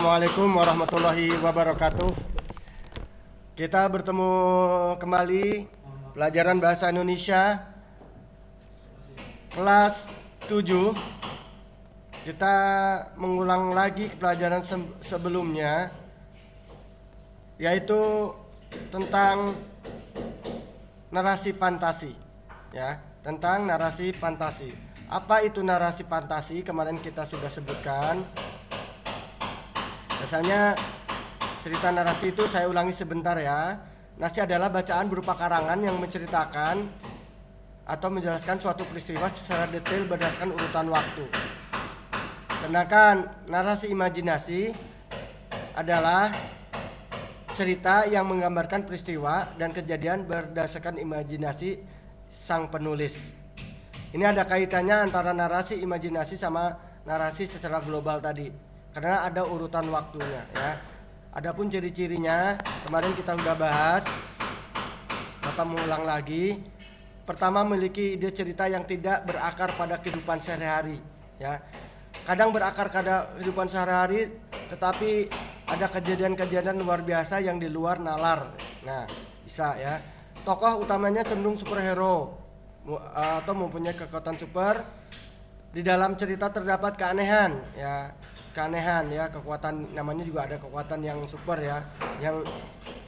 Assalamualaikum warahmatullahi wabarakatuh. Kita bertemu kembali pelajaran bahasa Indonesia kelas 7. Kita mengulang lagi pelajaran sebelumnya, yaitu tentang narasi fantasi, ya, tentang narasi fantasi. Apa itu narasi fantasi? Kemarin kita sudah sebutkan. Biasanya cerita narasi itu saya ulangi sebentar ya. Narasi adalah bacaan berupa karangan yang menceritakan atau menjelaskan suatu peristiwa secara detail berdasarkan urutan waktu. Sedangkan narasi imajinasi adalah cerita yang menggambarkan peristiwa dan kejadian berdasarkan imajinasi sang penulis. Ini ada kaitannya antara narasi imajinasi sama narasi secara global tadi, karena ada urutan waktunya ya. Adapun ciri-cirinya kemarin kita sudah bahas. Bapak mengulang lagi. Pertama, memiliki ide cerita yang tidak berakar pada kehidupan sehari-hari ya. Kadang berakar pada kehidupan sehari-hari, tetapi ada kejadian-kejadian luar biasa yang di luar nalar. Nah, bisa ya. Tokoh utamanya cenderung superhero atau mempunyai kekuatan super. Di dalam cerita terdapat keanehan ya. Keanehan ya, kekuatan, namanya juga ada kekuatan yang super ya, yang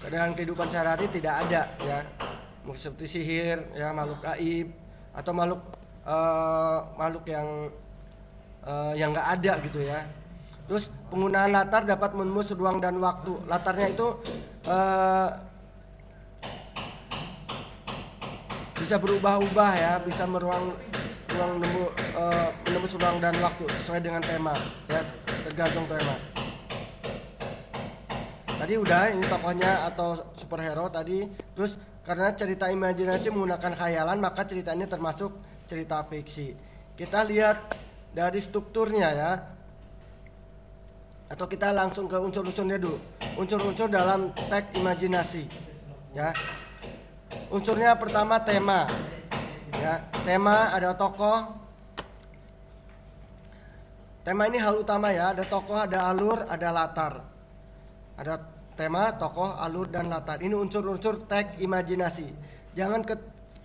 dalam kehidupan sehari-hari tidak ada ya, seperti sihir ya, makhluk gaib atau makhluk yang nggak ada gitu ya. Terus penggunaan latar dapat menembus ruang dan waktu. Latarnya itu bisa berubah-ubah ya, bisa menembus ruang dan waktu sesuai dengan tema ya, tergantung tema. Tadi udah, ini tokohnya atau superhero tadi. Terus karena cerita imajinasi menggunakan khayalan, maka cerita ini termasuk cerita fiksi. Kita lihat dari strukturnya ya, atau kita langsung ke unsur-unsurnya dulu. Unsur-unsur dalam teks imajinasi ya. Unsurnya pertama tema ya. Tema, ada tokoh. Tema ini hal utama ya, ada tokoh, ada alur, ada latar. Ada tema, tokoh, alur, dan latar. Ini unsur-unsur teks imajinasi. Jangan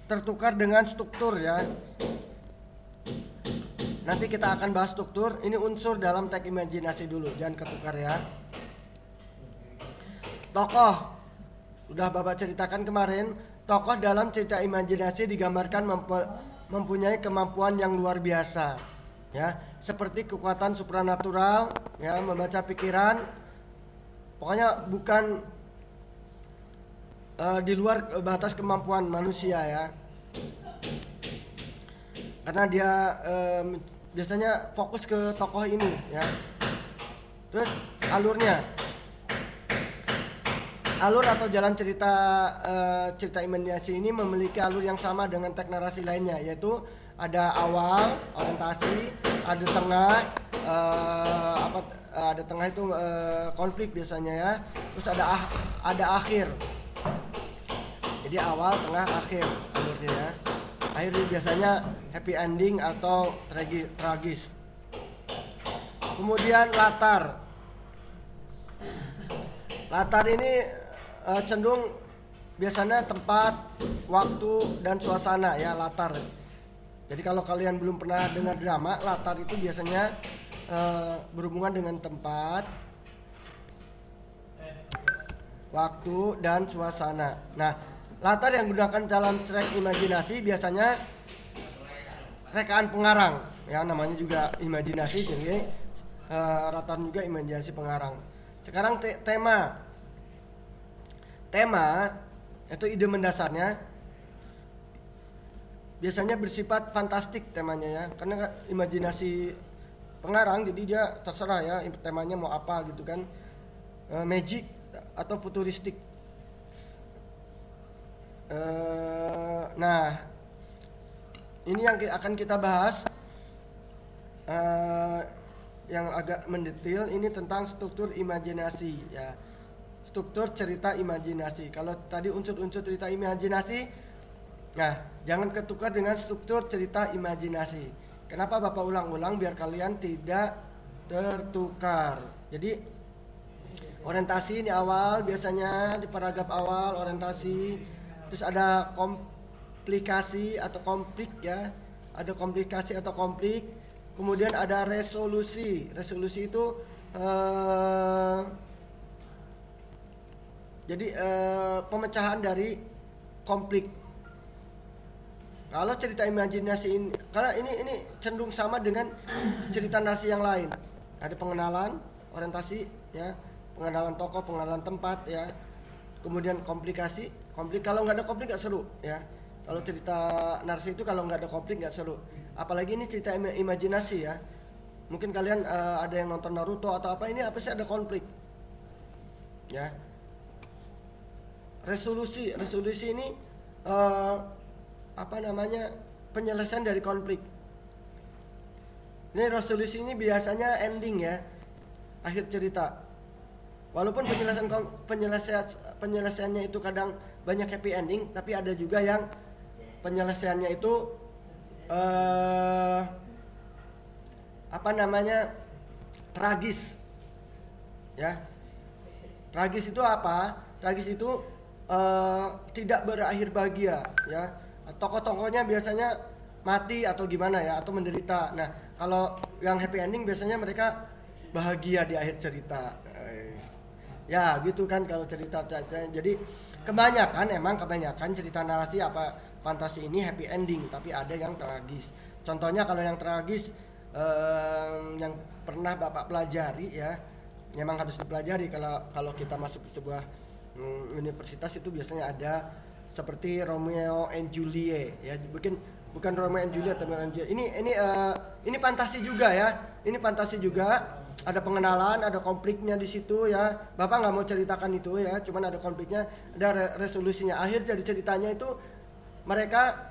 tertukar dengan struktur ya. Nanti kita akan bahas struktur. Ini unsur dalam teks imajinasi dulu, jangan ketukar ya. Tokoh, udah Bapak ceritakan kemarin. Tokoh dalam cerita imajinasi digambarkan mempunyai kemampuan yang luar biasa ya, seperti kekuatan supranatural ya, membaca pikiran. Pokoknya bukan di luar batas kemampuan manusia ya, karena dia biasanya fokus ke tokoh ini ya. Terus alurnya, alur atau jalan cerita imajinasi ini memiliki alur yang sama dengan teks narasi lainnya, yaitu ada awal, orientasi, ada tengah, ada tengah itu konflik biasanya ya. Terus ada akhir. Jadi awal, tengah, akhir alurnya ya. Akhir biasanya happy ending atau tragis. Kemudian latar. Latar ini cenderung biasanya tempat, waktu, dan suasana ya, latar. Jadi kalau kalian belum pernah dengar drama, latar itu biasanya berhubungan dengan tempat, waktu, dan suasana. Nah, latar yang digunakan dalam track imajinasi biasanya rekaan pengarang ya, namanya juga imajinasi, jadi latar juga imajinasi pengarang. Sekarang tema itu ide mendasarnya biasanya bersifat fantastik temanya ya, karena imajinasi pengarang, jadi dia terserah ya temanya mau apa gitu kan, magic atau futuristik. Nah, ini yang akan kita bahas yang agak mendetail, ini tentang struktur imajinasi ya. Struktur cerita imajinasi. Kalau tadi unsur-unsur cerita imajinasi, nah jangan ketukar dengan struktur cerita imajinasi. Kenapa Bapak ulang-ulang? Biar kalian tidak tertukar. Jadi Orientasi ini awal, biasanya di paragraf awal orientasi. Terus ada komplikasi atau konflik ya. Ada komplikasi atau konflik. Kemudian ada resolusi. Resolusi itu jadi pemecahan dari konflik. Kalau cerita imajinasi ini, karena ini cenderung sama dengan cerita narasi yang lain. Ada pengenalan, orientasi, ya, pengenalan tokoh, pengenalan tempat, ya. Kemudian komplikasi, konflik. Kalau nggak ada konflik nggak seru, ya. Kalau cerita narasi itu kalau nggak ada konflik nggak seru. Apalagi ini cerita imajinasi, ya. Mungkin kalian ada yang nonton Naruto atau apa, ini apa sih ada konflik, ya. Resolusi ini penyelesaian dari konflik. Ini resolusi ini biasanya ending ya, akhir cerita. Walaupun penyelesaiannya itu kadang banyak happy ending, tapi ada juga yang penyelesaiannya itu tragis. Ya. Tragis itu apa? Tragis itu tidak berakhir bahagia, ya. Tokoh-tokohnya biasanya mati atau gimana ya, atau menderita. Nah, kalau yang happy ending biasanya mereka bahagia di akhir cerita. Ya, gitu kan kalau cerita. Jadi kebanyakan cerita narasi apa fantasi ini happy ending, tapi ada yang tragis. Contohnya kalau yang tragis yang pernah Bapak pelajari ya, memang harus dipelajari kalau kita masuk ke sebuah universitas itu biasanya ada seperti Romeo and Juliet ya, bukan Romeo and Juliet tapi ini fantasi juga ya, ini fantasi juga, ada pengenalan, ada konfliknya di situ ya. Bapak nggak mau ceritakan itu ya, cuman ada konfliknya, ada resolusinya. Akhir dari ceritanya itu mereka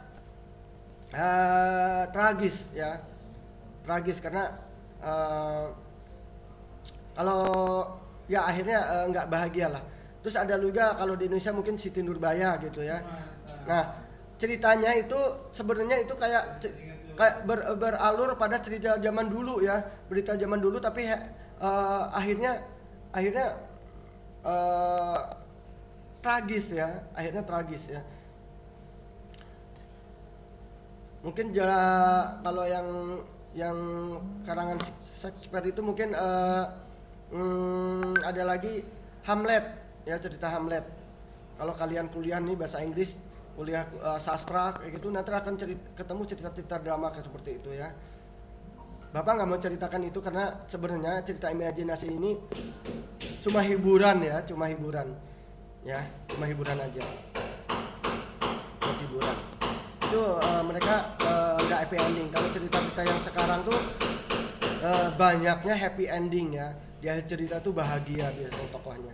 tragis ya, tragis karena kalau ya akhirnya nggak bahagia lah. Terus ada juga kalau di Indonesia mungkin Siti Nurbaya gitu ya. Nah, ceritanya itu sebenarnya itu kayak beralur pada cerita zaman dulu ya, berita zaman dulu, tapi akhirnya tragis ya, akhirnya tragis ya. Mungkin kalau yang karangan Shakespeare itu mungkin ada lagi Hamlet. Ya, cerita Hamlet. Kalau kalian kuliah nih bahasa Inggris, kuliah sastra kayak gitu, nanti akan ketemu cerita-cerita drama kayak seperti itu ya. Bapak nggak mau ceritakan itu karena sebenarnya cerita imajinasi ini cuma hiburan ya, cuma hiburan aja, buat hiburan. Itu mereka nggak happy ending. Kalau cerita-cerita yang sekarang tuh banyaknya happy ending ya. Di akhir cerita tuh bahagia biasanya tokohnya.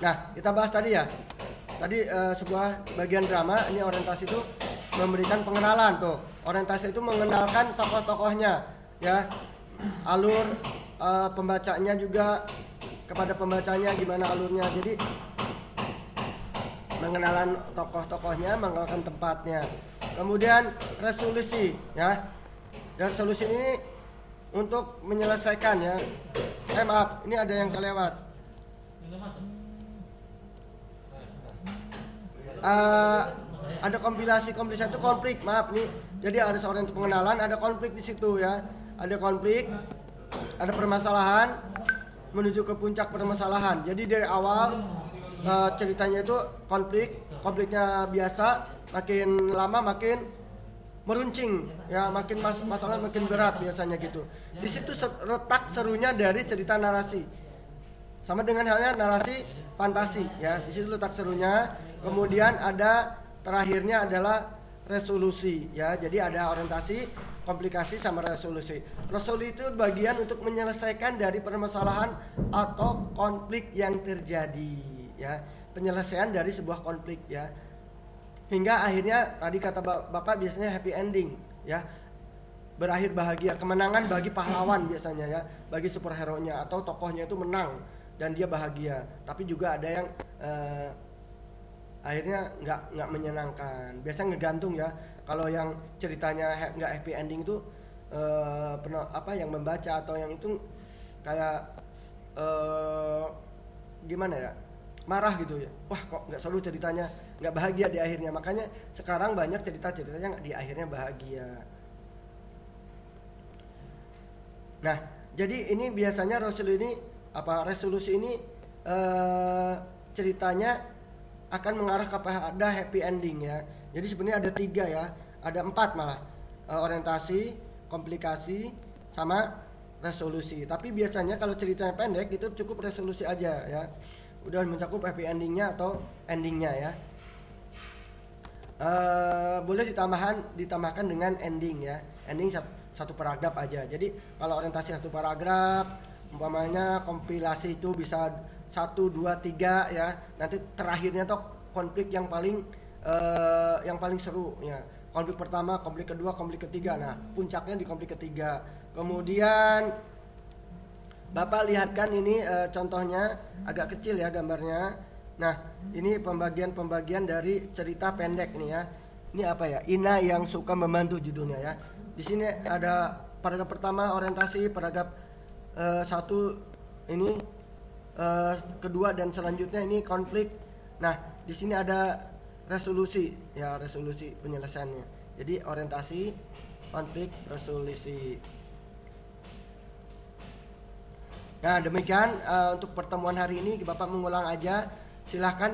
Nah, kita bahas tadi ya. Tadi sebuah bagian drama, ini orientasi itu memberikan pengenalan tuh. Orientasi itu mengenalkan tokoh-tokohnya, ya. Alur pembacanya juga kepada pembacanya gimana alurnya. Jadi mengenalan tokoh-tokohnya, mengenalkan tempatnya. Kemudian resolusi, ya. Resolusi ini untuk menyelesaikan ya. Maaf, ini ada yang kelewat. Ada kompilasi itu konflik, maaf nih. Jadi ada seorang pengenalan, ada konflik di situ ya. Ada konflik, ada permasalahan menuju ke puncak permasalahan. Jadi dari awal ceritanya itu konfliknya biasa, makin lama makin meruncing ya, makin masalah makin berat biasanya gitu. Di situ letak serunya dari cerita narasi. Sama dengan halnya narasi fantasi ya, di situ letak serunya. Kemudian ada terakhirnya adalah resolusi ya. Jadi ada orientasi, komplikasi sama resolusi. Resolusi itu bagian untuk menyelesaikan dari permasalahan atau konflik yang terjadi ya. Penyelesaian dari sebuah konflik ya. Hingga akhirnya tadi kata Bapak biasanya happy ending ya. Berakhir bahagia, kemenangan bagi pahlawan biasanya ya, bagi superhero-nya atau tokohnya itu menang dan dia bahagia. Tapi juga ada yang akhirnya nggak menyenangkan. Biasanya ngegantung ya. Kalau yang ceritanya nggak happy ending itu yang membaca atau yang itu kayak gimana ya, marah gitu ya, wah kok nggak seru ceritanya, nggak bahagia di akhirnya. Makanya sekarang banyak cerita-ceritanya di akhirnya bahagia. Nah, jadi ini biasanya resolusi ini ceritanya akan mengarah kepada happy ending ya. Jadi sebenarnya ada 3 ya, ada 4 malah, orientasi, komplikasi, sama resolusi. Tapi biasanya kalau ceritanya pendek itu cukup resolusi aja ya, udah mencakup happy endingnya atau endingnya ya. Boleh ditambahkan dengan ending ya, ending satu paragraf aja. Jadi kalau orientasi 1 paragraf, umpamanya kompilasi itu bisa 1, 2, 3 ya. Nanti terakhirnya tuh konflik yang paling seru ya. Konflik pertama, konflik kedua, konflik ketiga. Nah, puncaknya di konflik ketiga. Kemudian Bapak lihatkan ini contohnya agak kecil ya gambarnya. Nah, ini pembagian dari cerita pendek nih ya. Ini apa ya? Ina yang suka membantu judulnya ya. Di sini ada paragraf pertama orientasi, paragraf 1 ini kedua dan selanjutnya ini konflik. Nah, di sini ada resolusi ya, resolusi penyelesaiannya. Jadi orientasi, konflik, resolusi. Nah, demikian untuk pertemuan hari ini. Bapak mengulang aja. Silahkan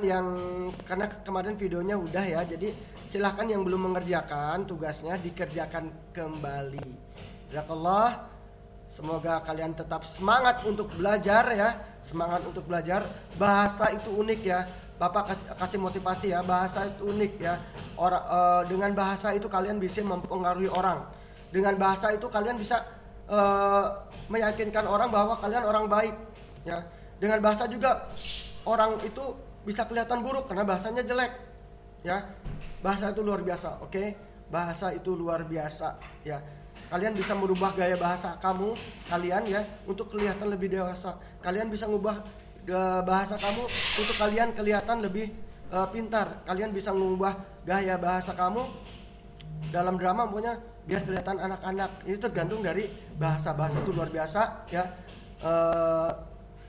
karena kemarin videonya udah ya, jadi silahkan yang belum mengerjakan tugasnya dikerjakan kembali. Jazakallah. Semoga kalian tetap semangat untuk belajar ya, semangat untuk belajar. Bahasa itu unik ya. Bapak kasih motivasi ya, bahasa itu unik ya. Dengan bahasa itu kalian bisa mempengaruhi orang. Dengan bahasa itu kalian bisa meyakinkan orang bahwa kalian orang baik ya. Dengan bahasa juga orang itu bisa kelihatan buruk karena bahasanya jelek ya. Bahasa itu luar biasa, oke? Bahasa itu luar biasa ya. Kalian bisa merubah gaya bahasa kalian ya untuk kelihatan lebih dewasa. Kalian bisa mengubah bahasa kamu untuk kalian kelihatan lebih pintar. Kalian bisa mengubah gaya bahasa kamu dalam drama pokoknya biar kelihatan anak-anak. Ini tergantung dari bahasa itu luar biasa ya.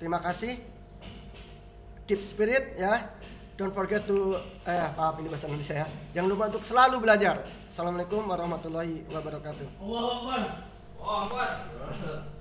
Terima kasih. Keep spirit ya. Don't forget to maaf ini bahasa Indonesia ya. Jangan lupa untuk selalu belajar. Assalamualaikum warahmatullahi wabarakatuh. Allahu Akbar. Allahu Akbar.